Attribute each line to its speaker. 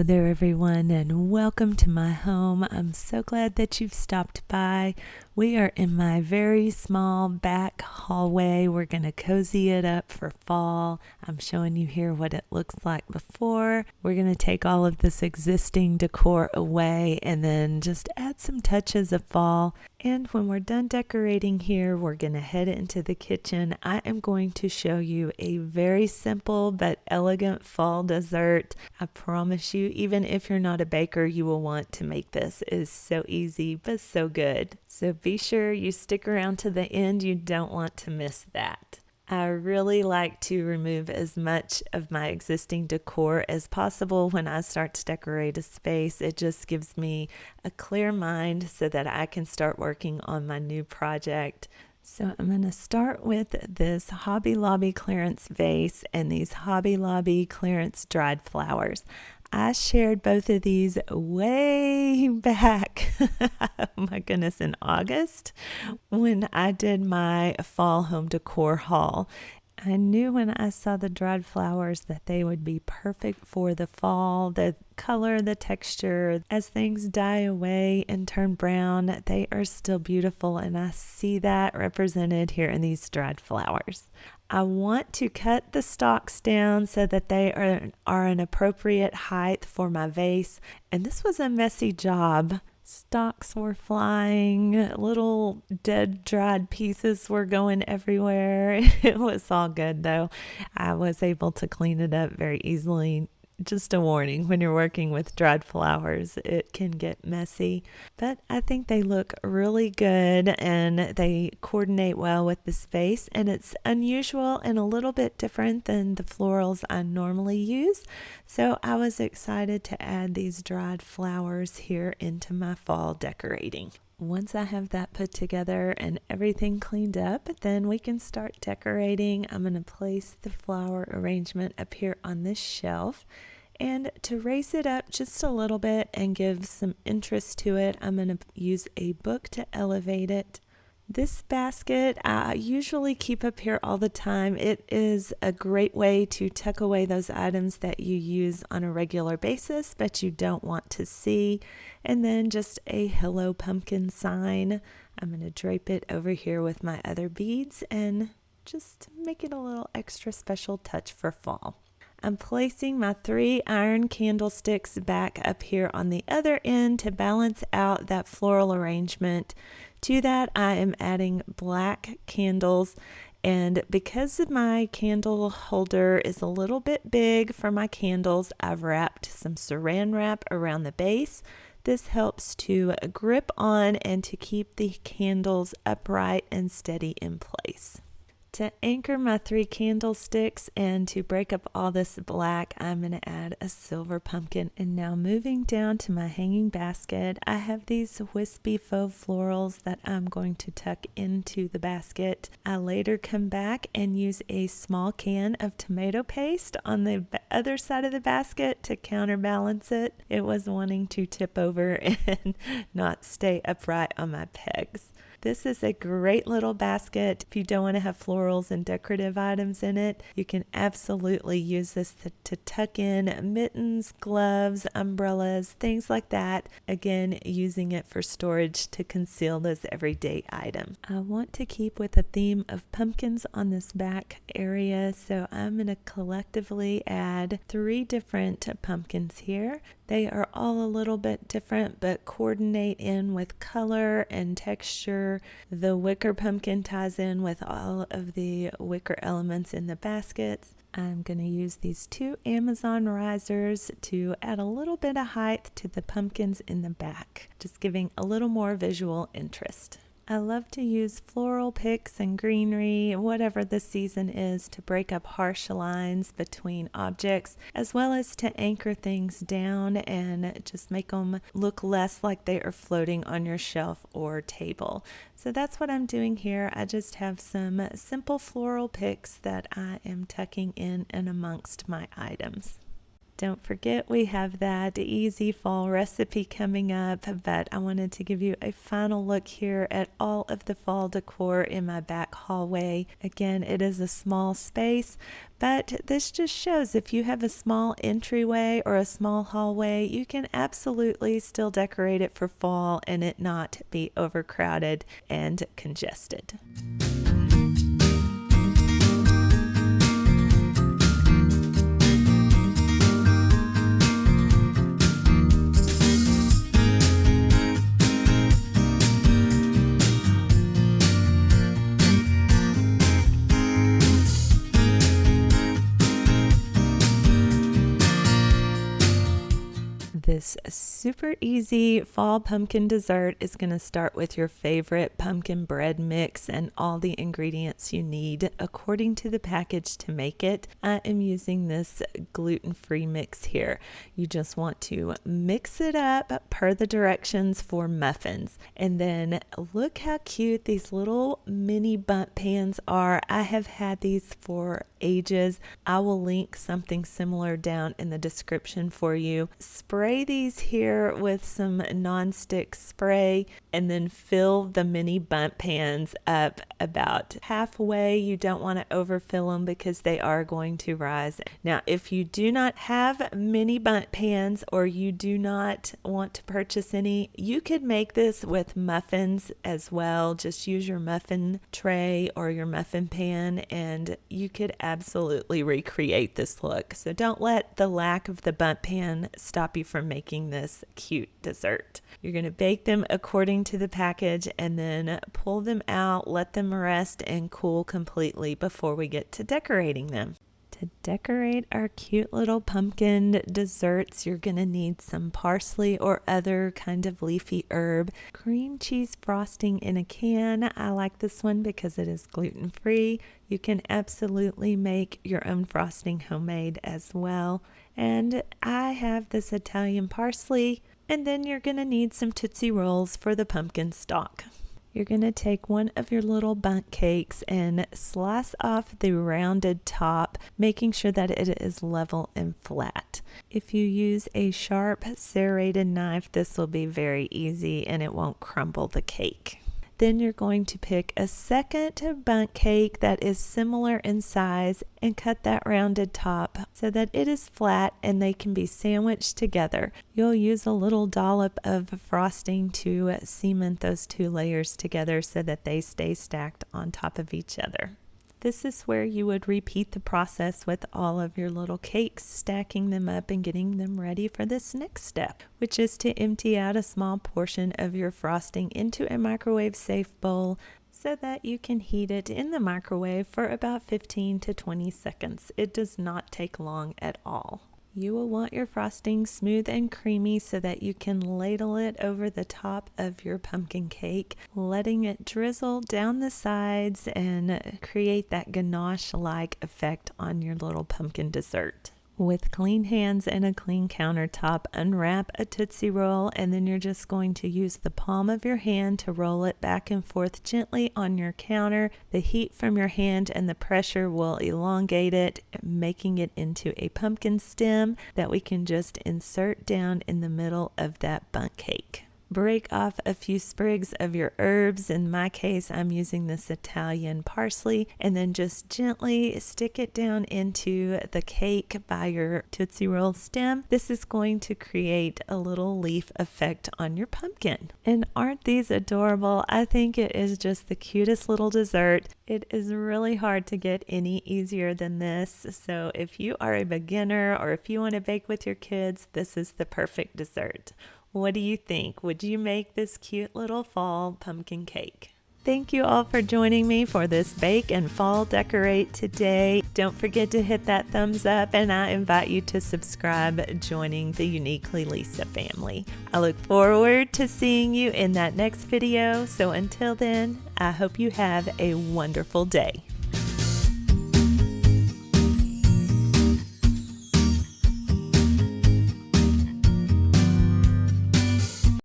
Speaker 1: there, everyone, and welcome to my home. I'm so glad that you've stopped by. We are in my very small back hallway. We're going to cozy it up for fall. I'm showing you here what it looks like before. We're going to take all of this existing decor away and then just add some touches of fall. And when we're done decorating here, we're going to head into the kitchen. I am going to show you a very simple but elegant fall dessert. I promise you, even if you're not a baker, you will want to make this. It is so easy, but so good. So be sure you stick around to the end. You don't want to miss that. I really like to remove as much of my existing decor as possible when I start to decorate a space. It just gives me a clear mind so that I can start working on my new project. So I'm going to start with this Hobby Lobby clearance vase and these Hobby Lobby clearance dried flowers. I shared both of these way back, oh my goodness, in August when I did my fall home decor haul. I knew when I saw the dried flowers that they would be perfect for the fall. The color, the texture, as things die away and turn brown, they are still beautiful, and I see that represented here in these dried flowers. I want to cut the stalks down so that they are an appropriate height for my vase, and this was a messy job. Stalks were flying, little dead dried pieces were going everywhere. It was all good though. I was able to clean it up very easily. Just a warning, when you're working with dried flowers, it can get messy, but I think they look really good and they coordinate well with the space, and it's unusual and a little bit different than the florals I normally use. So I was excited to add these dried flowers here into my fall decorating. Once I have that put together and everything cleaned up, then we can start decorating. I'm going to place the flower arrangement up here on this shelf. And to raise it up just a little bit and give some interest to it, I'm going to use a book to elevate it. This basket I usually keep up here all the time. It is a great way to tuck away those items that you use on a regular basis but you don't want to see. And then just a Hello Pumpkin sign. I'm going to drape it over here with my other beads and just make it a little extra special touch for fall. I'm placing my 3 iron candlesticks back up here on the other end to balance out that floral arrangement. To that, I am adding black candles, and because my candle holder is a little bit big for my candles, I've wrapped some saran wrap around the base. This helps to grip on and to keep the candles upright and steady in place. To anchor my 3 candlesticks and to break up all this black, I'm going to add a silver pumpkin. And now moving down to my hanging basket, I have these wispy faux florals that I'm going to tuck into the basket. I later come back and use a small can of tomato paste on the other side of the basket to counterbalance it. It was wanting to tip over and not stay upright on my pegs. This is a great little basket. If you don't want to have florals and decorative items in it, you can absolutely use this to tuck in mittens, gloves, umbrellas, things like that. Again, using it for storage to conceal those everyday items. I want to keep with a theme of pumpkins on this back area, so I'm going to collectively add 3 different pumpkins here. They are all a little bit different, but coordinate in with color and texture. The wicker pumpkin ties in with all of the wicker elements in the baskets. I'm going to use these 2 Amazon risers to add a little bit of height to the pumpkins in the back, just giving a little more visual interest. I love to use floral picks and greenery, whatever the season is, to break up harsh lines between objects, as well as to anchor things down and just make them look less like they are floating on your shelf or table. So that's what I'm doing here. I just have some simple floral picks that I am tucking in and amongst my items. Don't forget we have that easy fall recipe coming up, but I wanted to give you a final look here at all of the fall decor in my back hallway. Again, it is a small space, but this just shows if you have a small entryway or a small hallway, you can absolutely still decorate it for fall and it not be overcrowded and congested. This super easy fall pumpkin dessert is going to start with your favorite pumpkin bread mix and all the ingredients you need according to the package to make it. I am using this gluten-free mix here. You just want to mix it up per the directions for muffins. And then look how cute these little mini bundt pans are. I have had these for ages. I will link something similar down in the description for you. Spray these here with some non-stick spray and then fill the mini bundt pans up about halfway. You don't want to overfill them because they are going to rise. Now, if you do not have mini bundt pans or you do not want to purchase any, you could make this with muffins as well. Just use your muffin tray or your muffin pan and you could absolutely recreate this look. So don't let the lack of the bundt pan stop you from making this cute dessert. You're going to bake them according to the package and then pull them out, let them rest and cool completely before we get to decorating them. To decorate our cute little pumpkin desserts, you're going to need some parsley or other kind of leafy herb, cream cheese frosting in a can. I like this one because it is gluten-free. You can absolutely make your own frosting homemade as well. And I have this Italian parsley, and then you're going to need some Tootsie Rolls for the pumpkin stalk. You're going to take one of your little bundt cakes and slice off the rounded top, making sure that it is level and flat. If you use a sharp serrated knife, this will be very easy and it won't crumble the cake. Then you're going to pick a second bundt cake that is similar in size and cut that rounded top so that it is flat and they can be sandwiched together. You'll use a little dollop of frosting to cement those two layers together so that they stay stacked on top of each other. This is where you would repeat the process with all of your little cakes, stacking them up and getting them ready for this next step, which is to empty out a small portion of your frosting into a microwave safe bowl so that you can heat it in the microwave for about 15 to 20 seconds. It does not take long at all. You will want your frosting smooth and creamy so that you can ladle it over the top of your pumpkin cake, letting it drizzle down the sides and create that ganache-like effect on your little pumpkin dessert. With clean hands and a clean countertop, unwrap a Tootsie Roll and then you're just going to use the palm of your hand to roll it back and forth gently on your counter. The heat from your hand and the pressure will elongate it, making it into a pumpkin stem that we can just insert down in the middle of that bundt cake. Break off a few sprigs of your herbs. In my case, I'm using this Italian parsley, and then just gently stick it down into the cake by your Tootsie Roll stem. This is going to create a little leaf effect on your pumpkin. And aren't these adorable? I think it is just the cutest little dessert. It is really hard to get any easier than this. So if you are a beginner or if you want to bake with your kids, this is the perfect dessert. What do you think? Would you make this cute little fall pumpkin cake? Thank you all for joining me for this bake and fall decorate today. Don't forget to hit that thumbs up and I invite you to subscribe, joining the Uniquely Lesa family. I look forward to seeing you in that next video. So until then, I hope you have a wonderful day.